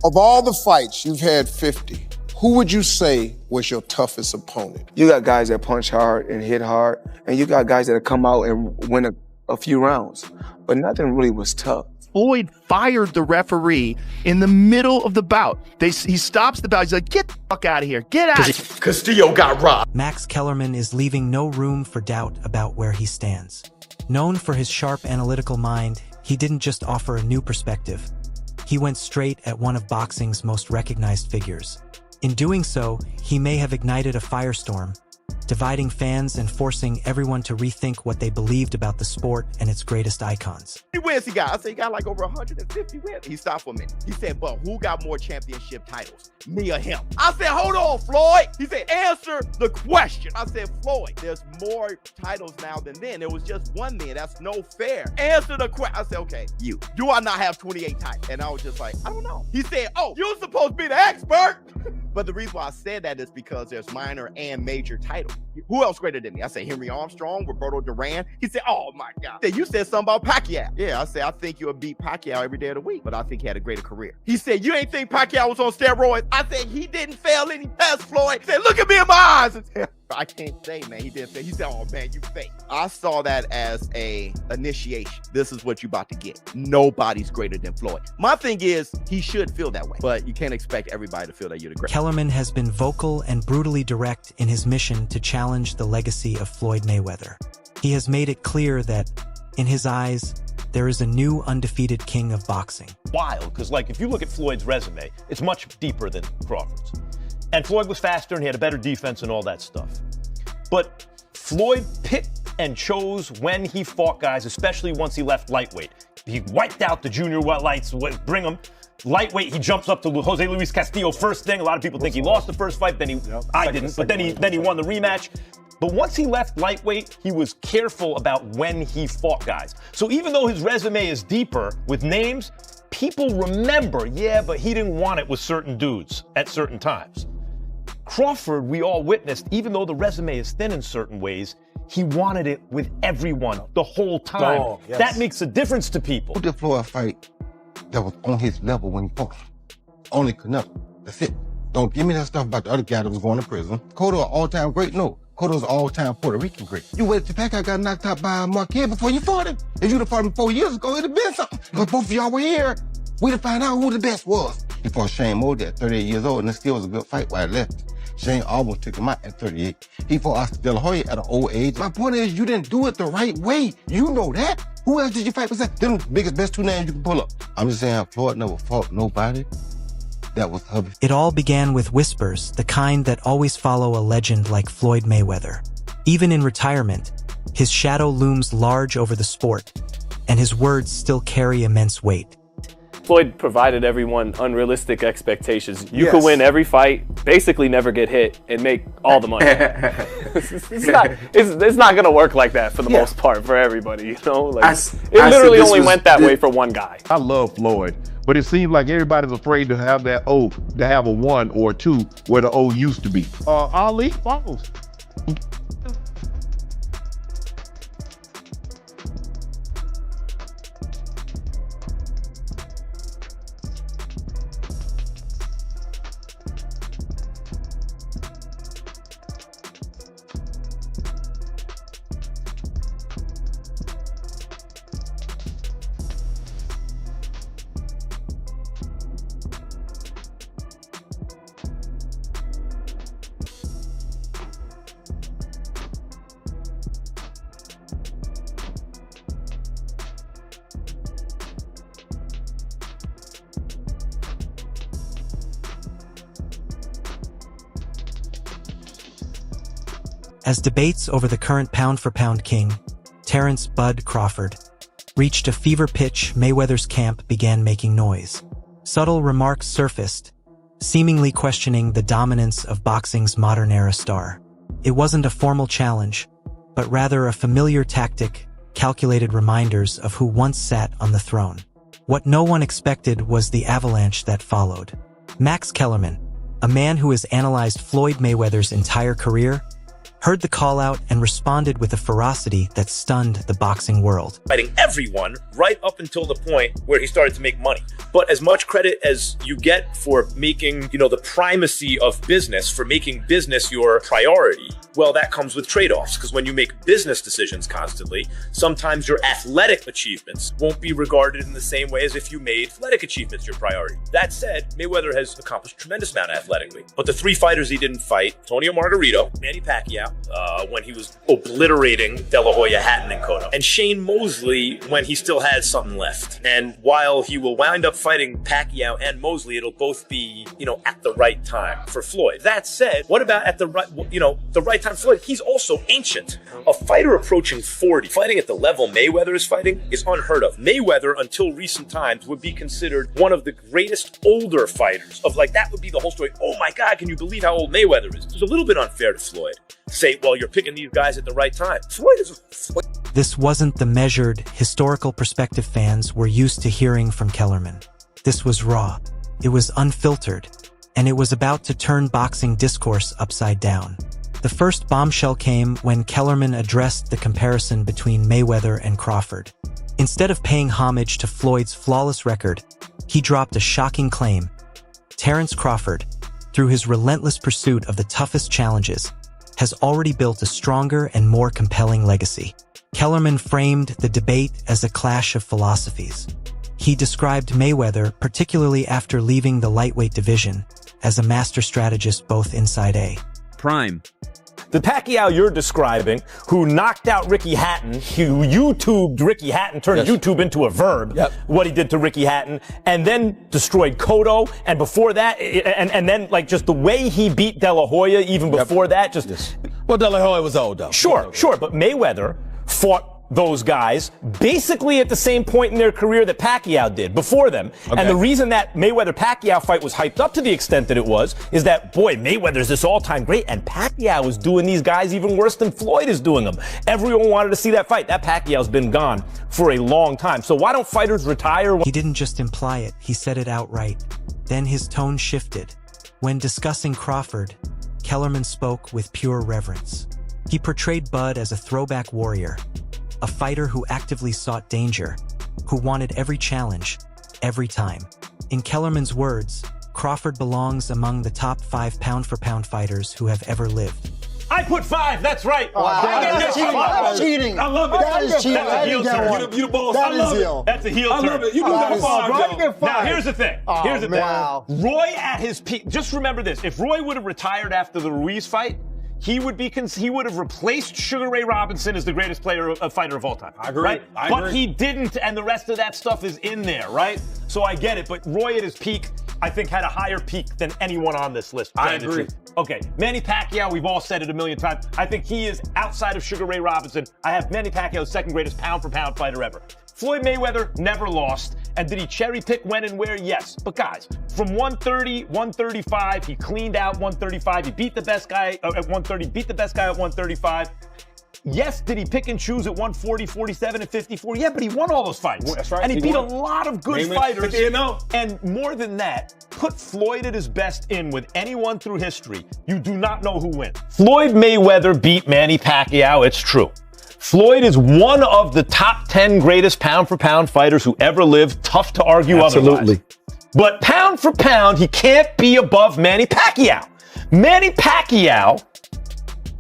Of all the fights, you've had 50. Who would you say was your toughest opponent? You got guys that punch hard and hit hard, and you got guys that come out and win a few rounds. But nothing really was tough. Floyd fired the referee in the middle of the bout. He stops the bout. He's like, get the fuck out of here. Get out of here. Castillo got robbed. Max Kellerman is leaving no room for doubt about where he stands. Known for his sharp analytical mind, he didn't just offer a new perspective. He went straight at one of boxing's most recognized figures. In doing so, he may have ignited a firestorm, dividing fans and forcing everyone to rethink what they believed about the sport and its greatest icons. How many wins he got? I said he got like over 150 wins. He stopped for a minute. He said, but who got more championship titles? Me or him? I said, hold on, Floyd. He said, answer the question. I said, Floyd, there's more titles now than then. There was just one then. That's no fair. Answer the question. I said, okay, you. Do I not have 28 titles? And I was just like, I don't know. He said, oh, you're supposed to be the expert. But the reason why I said that is because there's minor and major titles. Who else greater than me? I said Henry Armstrong, Roberto Duran. He said, oh my God. You said something about Pacquiao. Yeah, I said, I think you'll beat Pacquiao every day of the week, but I think he had a greater career. He said, you ain't think Pacquiao was on steroids? I said, he didn't fail any tests, Floyd. He said, look at me in my eyes. I can't say, man, he didn't fail. He said, oh man, you fake. I saw that as a initiation. This is what you about to get. Nobody's greater than Floyd. My thing is, he should feel that way, but you can't expect everybody to feel that you're the greatest. Kellerman has been vocal and brutally direct in his mission to challenge the legacy of Floyd Mayweather. He has made it clear that, in his eyes, there is a new undefeated king of boxing. Wild, because like if you look at Floyd's resume, it's much deeper than Crawford's. And Floyd was faster and he had a better defense and all that stuff. But Floyd picked and chose when he fought guys, especially once he left lightweight. He wiped out the junior lights, bring him. Lightweight, he jumps up to Jose Luis Castillo first thing. A lot of people think he lost the first fight, I didn't, but then he won the rematch. But once he left lightweight, he was careful about when he fought guys. So even though his resume is deeper with names, people remember, yeah, but he didn't want it with certain dudes at certain times. Crawford, we all witnessed, even though the resume is thin in certain ways, he wanted it with everyone the whole time. Oh, yes. That makes a difference to people. Who did Floyd fight that was on his level when he fought? Only Canelo. That's it. Don't give me that stuff about the other guy that was going to prison. Cotto, an all-time great? No. Cotto's an all-time Puerto Rican great. You waited till Pacquiao got knocked out by Marquez before you fought him. If you'd have fought him 4 years ago, it'd have been something. Because both of y'all were here. We'd have found out who the best was. He fought Shane Mosley at 38 years old, and it still was a good fight while he left. Shane almost took him out at 38. He fought Oscar De La Hoya at an old age. My point is, you didn't do it the right way. You know that. Who else did you fight besides them biggest, best two names you can pull up? I'm just saying, Floyd never fought nobody that was hubby. It all began with whispers, the kind that always follow a legend like Floyd Mayweather. Even in retirement, his shadow looms large over the sport, and his words still carry immense weight. Floyd provided everyone unrealistic expectations. You Yes. could win every fight, basically never get hit, and make all the money. it's not going to work like that for the most part for everybody, you know? Like, it literally only went that way for one guy. I love Floyd, but it seems like everybody's afraid to have that O, to have a 1 or 2 where the O used to be. Ali follows. As debates over the current pound-for-pound king, Terence "Bud" Crawford, reached a fever pitch, Mayweather's camp began making noise. Subtle remarks surfaced, seemingly questioning the dominance of boxing's modern-era star. It wasn't a formal challenge, but rather a familiar tactic, calculated reminders of who once sat on the throne. What no one expected was the avalanche that followed. Max Kellerman, a man who has analyzed Floyd Mayweather's entire career, heard the call-out and responded with a ferocity that stunned the boxing world. Fighting everyone right up until the point where he started to make money. But as much credit as you get for making, the primacy of business, for making business your priority, well, that comes with trade-offs, because when you make business decisions constantly, sometimes your athletic achievements won't be regarded in the same way as if you made athletic achievements your priority. That said, Mayweather has accomplished a tremendous amount athletically. But the 3 fighters he didn't fight, Antonio Margarito, Manny Pacquiao, when he was obliterating De La Hoya, Hatton, and Cotto, and Shane Mosley when he still had something left. And while he will wind up fighting Pacquiao and Mosley, it'll both be, at the right time for Floyd. That said, what about at the right time for Floyd? He's also ancient. A fighter approaching 40, fighting at the level Mayweather is fighting, is unheard of. Mayweather, until recent times, would be considered one of the greatest older fighters that would be the whole story. Oh my God, can you believe how old Mayweather is? It's a little bit unfair to Floyd. Say, well, you're picking these guys at the right time. This wasn't the measured, historical perspective fans were used to hearing from Kellerman. This was raw, it was unfiltered, and it was about to turn boxing discourse upside down. The first bombshell came when Kellerman addressed the comparison between Mayweather and Crawford. Instead of paying homage to Floyd's flawless record, he dropped a shocking claim. Terence Crawford, through his relentless pursuit of the toughest challenges, has already built a stronger and more compelling legacy. Kellerman framed the debate as a clash of philosophies. He described Mayweather, particularly after leaving the lightweight division, as a master strategist both inside a prime. The Pacquiao you're describing, who knocked out Ricky Hatton, who YouTubed Ricky Hatton, turned YouTube into a verb, what he did to Ricky Hatton, and then destroyed Cotto, and before that, and then just the way he beat De La Hoya even before that, Well, De La Hoya was old, though. Sure, but Mayweather fought those guys basically at the same point in their career that Pacquiao did before them. Okay. And the reason that Mayweather-Pacquiao fight was hyped up to the extent that it was is that, boy, Mayweather's this all-time great, and Pacquiao is doing these guys even worse than Floyd is doing them. Everyone wanted to see that fight. That Pacquiao's been gone for a long time. So why don't fighters retire? He didn't just imply it, he said it outright. Then his tone shifted. When discussing Crawford, Kellerman spoke with pure reverence. He portrayed Bud as a throwback warrior, a fighter who actively sought danger, who wanted every challenge, every time. In Kellerman's words, Crawford belongs among the top 5 pound-for-pound fighters who have ever lived. I put 5, that's right. That's cheating. I love it. That is cheating. That's a heel turn. You the boss. That is heel. That's a heel turn. I love it. You do that 5. Now, here's the thing. Wow. Roy at his peak, just remember this. If Roy would have retired after the Ruiz fight, he would have replaced Sugar Ray Robinson as the greatest fighter of all time. I agree. Right? I but agree. he didn't, and the rest of that stuff is in there, right? So I get it, but Roy at his peak, I think, had a higher peak than anyone on this list. I agree. Okay, Manny Pacquiao, we've all said it a million times. I think he is, outside of Sugar Ray Robinson, I have Manny Pacquiao's second greatest pound-for-pound fighter ever. Floyd Mayweather never lost. And did he cherry pick when and where? Yes. But guys, from 130, 135, he cleaned out 135. He beat the best guy at 130, beat the best guy at 135. Yes, did he pick and choose at 140, 47, and 54? Yeah, but he won all those fights. That's right. And he beat a lot of good fighters. 50-0. And more than that, put Floyd at his best in with anyone through history. You do not know who wins. Floyd Mayweather beat Manny Pacquiao, it's true. Floyd is one of the top 10 greatest pound-for-pound fighters who ever lived. Tough to argue otherwise. But pound for pound, he can't be above Manny Pacquiao. Manny Pacquiao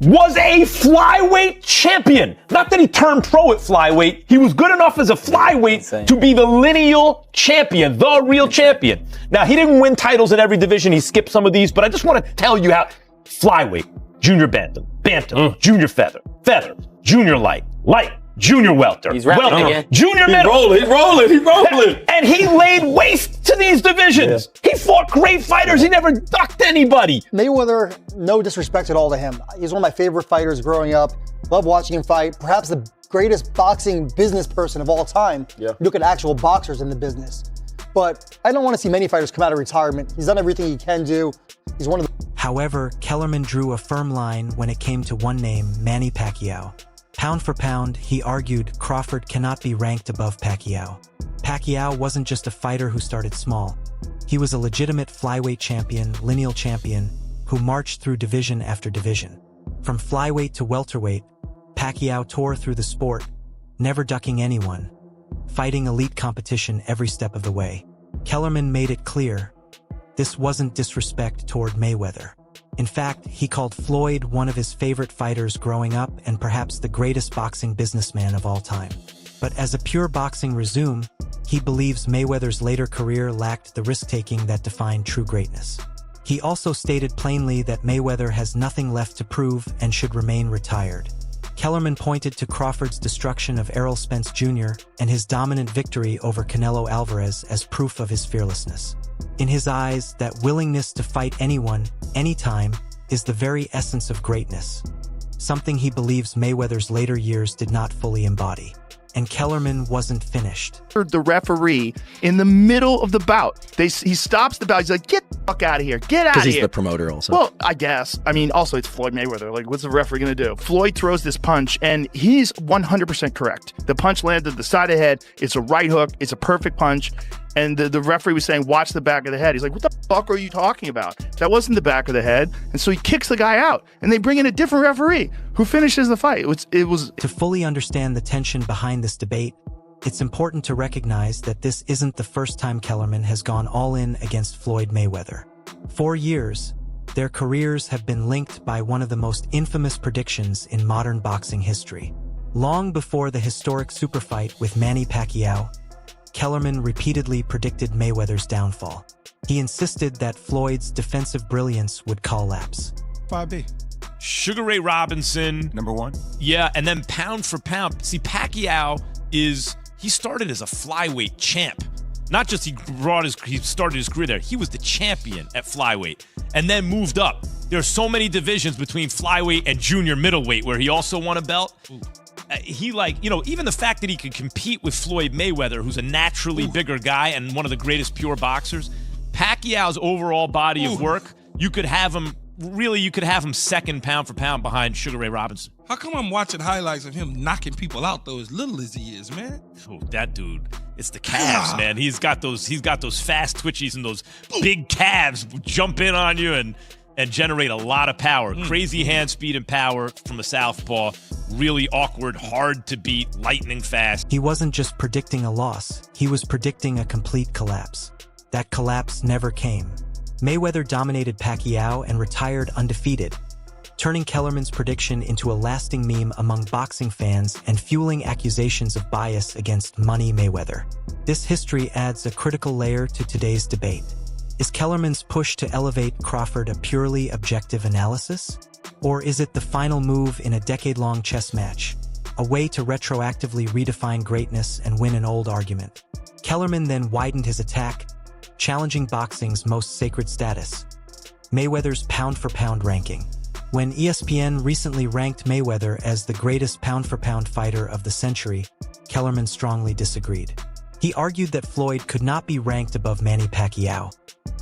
was a flyweight champion. Not that he turned pro at flyweight. He was good enough as a flyweight to be the lineal champion, the real champion. Now, he didn't win titles in every division. He skipped some of these, but I just want to tell you how flyweight, junior bantam, junior feather, junior light, junior welter, He's rapping again. Junior middle. He's rolling. And he laid waste to these divisions. Yeah. He fought great fighters. He never ducked anybody. Mayweather, no disrespect at all to him. He's one of my favorite fighters growing up. Love watching him fight. Perhaps the greatest boxing business person of all time. Yeah. Look at actual boxers in the business. But I don't want to see many fighters come out of retirement. He's done everything he can do. He's one of the... However, Kellerman drew a firm line when it came to one name, Manny Pacquiao. Pound for pound, he argued Crawford cannot be ranked above Pacquiao. Pacquiao wasn't just a fighter who started small. He was a legitimate flyweight champion, lineal champion, who marched through division after division. From flyweight to welterweight, Pacquiao tore through the sport, never ducking anyone, fighting elite competition every step of the way. Kellerman made it clear, this wasn't disrespect toward Mayweather. In fact, he called Floyd one of his favorite fighters growing up and perhaps the greatest boxing businessman of all time. But as a pure boxing resume, he believes Mayweather's later career lacked the risk-taking that defined true greatness. He also stated plainly that Mayweather has nothing left to prove and should remain retired. Kellerman pointed to Crawford's destruction of Errol Spence Jr. and his dominant victory over Canelo Alvarez as proof of his fearlessness. In his eyes, that willingness to fight anyone, anytime, is the very essence of greatness, something he believes Mayweather's later years did not fully embody. And Kellerman wasn't finished. The referee in the middle of the bout, he stops the bout. He's like, get the fuck out of here. Get out of here. Because he's the promoter also. Well, I guess. I mean, also it's Floyd Mayweather. Like, what's the referee going to do? Floyd throws this punch, and he's 100% correct. The punch landed the side of the head. It's a right hook. It's a perfect punch. And the referee was saying, watch the back of the head. He's like, what the fuck are you talking about? That wasn't the back of the head. And so he kicks the guy out. And they bring in a different referee who finishes the fight. It was. To fully understand the tension behind this debate, it's important to recognize that this isn't the first time Kellerman has gone all in against Floyd Mayweather. For years, their careers have been linked by one of the most infamous predictions in modern boxing history. Long before the historic super fight with Manny Pacquiao, Kellerman repeatedly predicted Mayweather's downfall. He insisted that Floyd's defensive brilliance would collapse. 5B. Sugar Ray Robinson. Number one. Yeah, and then pound for pound. See, Pacquiao he started as a flyweight champ. Not just he started his career there. He was the champion at flyweight and then moved up. There are so many divisions between flyweight and junior middleweight where he also won a belt. Even the fact that he could compete with Floyd Mayweather, who's a naturally bigger guy and one of the greatest pure boxers, Pacquiao's overall body of work, you could have him second pound for pound behind Sugar Ray Robinson. How come I'm watching highlights of him knocking people out though, as little as he is, man? Oh, that dude, it's the calves, man. He's got those fast twitchies and those big calves jump in on you and generate a lot of power. Crazy hand speed and power from a southpaw. Really awkward, hard to beat, lightning fast. He wasn't just predicting a loss, he was predicting a complete collapse. That collapse never came. Mayweather dominated Pacquiao and retired undefeated, turning Kellerman's prediction into a lasting meme among boxing fans and fueling accusations of bias against Money Mayweather. This history adds a critical layer to today's debate. Is Kellerman's push to elevate Crawford a purely objective analysis? Or is it the final move in a decade-long chess match, a way to retroactively redefine greatness and win an old argument? Kellerman then widened his attack, challenging boxing's most sacred status, Mayweather's pound-for-pound ranking. When ESPN recently ranked Mayweather as the greatest pound-for-pound fighter of the century, Kellerman strongly disagreed. He argued that Floyd could not be ranked above Manny Pacquiao,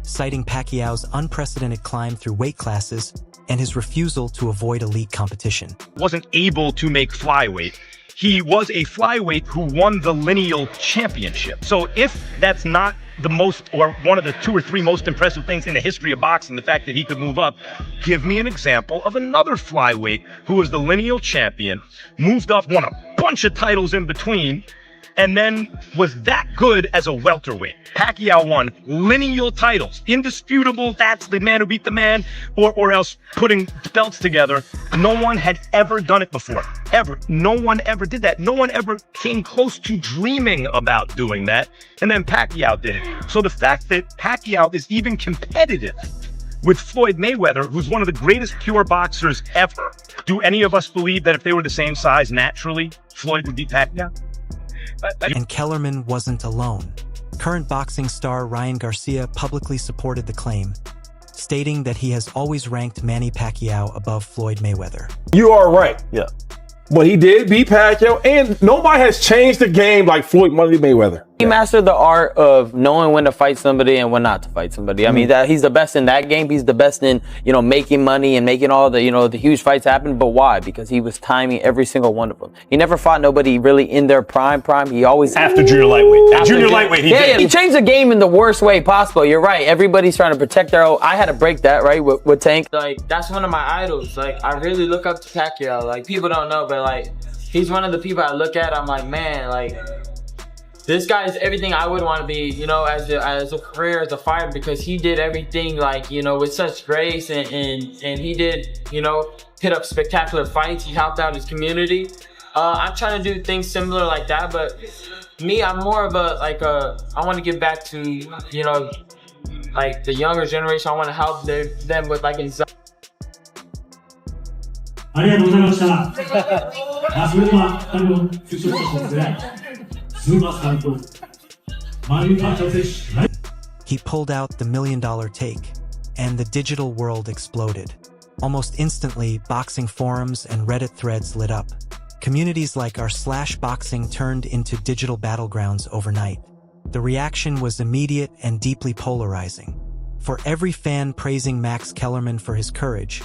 citing Pacquiao's unprecedented climb through weight classes and his refusal to avoid elite competition. Wasn't able to make flyweight. He was a flyweight who won the lineal championship. So if that's not the most, or one of the 2 or 3 most impressive things in the history of boxing, the fact that he could move up, give me an example of another flyweight who was the lineal champion, moved up, won a bunch of titles in between, and then was that good as a welterweight. Pacquiao won lineal titles, indisputable, that's the man who beat the man, or else putting belts together. No one had ever done it before, ever. No one ever did that. No one ever came close to dreaming about doing that, and then Pacquiao did it. So the fact that Pacquiao is even competitive with Floyd Mayweather, who's one of the greatest pure boxers ever, do any of us believe that if they were the same size naturally, Floyd would beat Pacquiao? And Kellerman wasn't alone. Current boxing star Ryan Garcia publicly supported the claim, stating that he has always ranked Manny Pacquiao above Floyd Mayweather. You are right. Yeah. But he did beat Pacquiao, and nobody has changed the game like Floyd Money Mayweather. He mastered the art of knowing when to fight somebody and when not to fight somebody. I mean, that he's the best in that game. He's the best in, you know, making money and making all the, you know, the huge fights happen. But why? Because he was timing every single one of them. He never fought nobody really in their prime. He always after junior lightweight. At junior lightweight, he did. He changed the game in the worst way possible. You're right. Everybody's trying to protect their own. I had to break that, right, with Tank. Like, that's one of my idols. Like, I really look up to Pacquiao. Like, people don't know, but like, he's one of the people I look at. I'm like, man, like, this guy is everything I would want to be, you know, as a career, as a fighter, because he did everything, like, you know, with such grace, and he did, you know, hit up spectacular fights. He helped out his community. I'm trying to do things similar like that, but me, I'm more of I want to give back to, you know, like the younger generation. I want to help them with like anxiety. ありがとうございました。それでは、出場者ですね。スーパースターとマリン・パッチャー選手。 He pulled out the $1 million take, and the digital world exploded. Almost instantly, boxing forums and Reddit threads lit up. Communities like r/boxing turned into digital battlegrounds overnight. The reaction was immediate and deeply polarizing. For every fan praising Max Kellerman for his courage,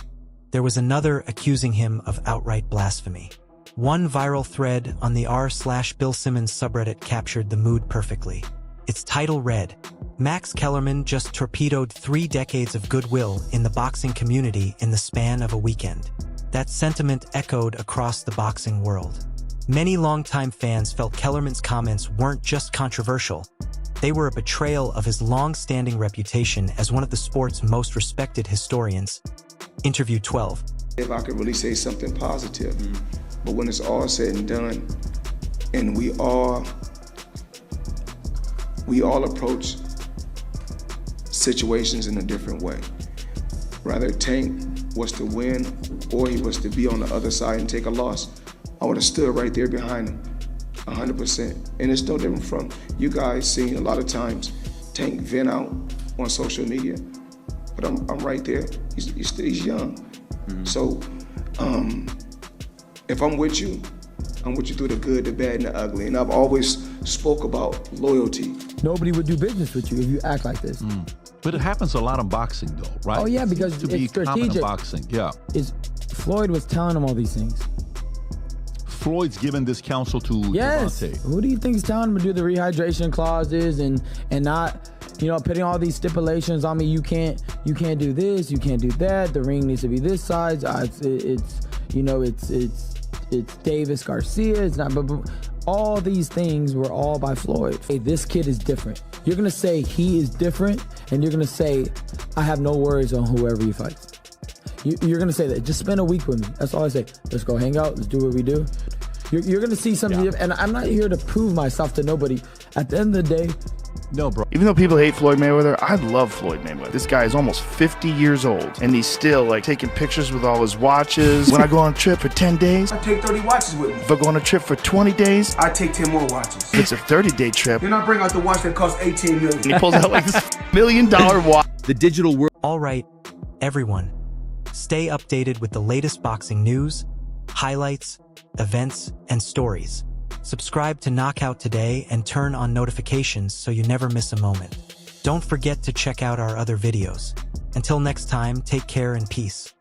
there was another accusing him of outright blasphemy. One viral thread on the r/Bill Simmons subreddit captured the mood perfectly. Its title read, "Max Kellerman just torpedoed 3 decades of goodwill in the boxing community in the span of a weekend." That sentiment echoed across the boxing world. Many longtime fans felt Kellerman's comments weren't just controversial. They were a betrayal of his long-standing reputation as one of the sport's most respected historians. Interview 12. If I could really say something positive, but when it's all said and done, and we all approach situations in a different way. Rather Tank was to win or he was to be on the other side and take a loss, I would have stood right there behind him, 100%. And it's no different from you guys seeing a lot of times Tank vent out on social media, but I'm right there. He's young. So if I'm with you through the good, the bad, and the ugly. And I've always spoke about loyalty. Nobody would do business with you if you act like this. But it happens a lot in boxing, though, right? Oh yeah, because to be it's common in strategic. boxing, yeah. Floyd was telling him all these things. Floyd's given this counsel to Yes. Devontae. Who do you think is telling him to do the rehydration clauses and not, you know, putting all these stipulations on me? You can't do this, you can't do that. The ring needs to be this size. It's Davis Garcia. It's not. But all these things were all by Floyd. Hey, this kid is different. You're gonna say he is different, and you're gonna say, I have no worries on whoever he fights. You're gonna say that. Just spend a week with me. That's all I say. Let's go hang out. Let's do what we do. You're gonna see something different. And I'm not here to prove myself to nobody. At the end of the day, no, bro. Even though people hate Floyd Mayweather, I love Floyd Mayweather. This guy is almost 50 years old, and he's still like taking pictures with all his watches. When I go on a trip for 10 days, I take 30 watches with me. If I go on a trip for 20 days, I take 10 more watches. If it's a 30-day trip, Then I bring out the watch that costs $18 million. and he pulls out like this $1 million watch. The digital world. All right, everyone. Stay updated with the latest boxing news, highlights, events, and stories. Subscribe to Knockout today and turn on notifications so you never miss a moment. Don't forget to check out our other videos. Until next time, take care and peace.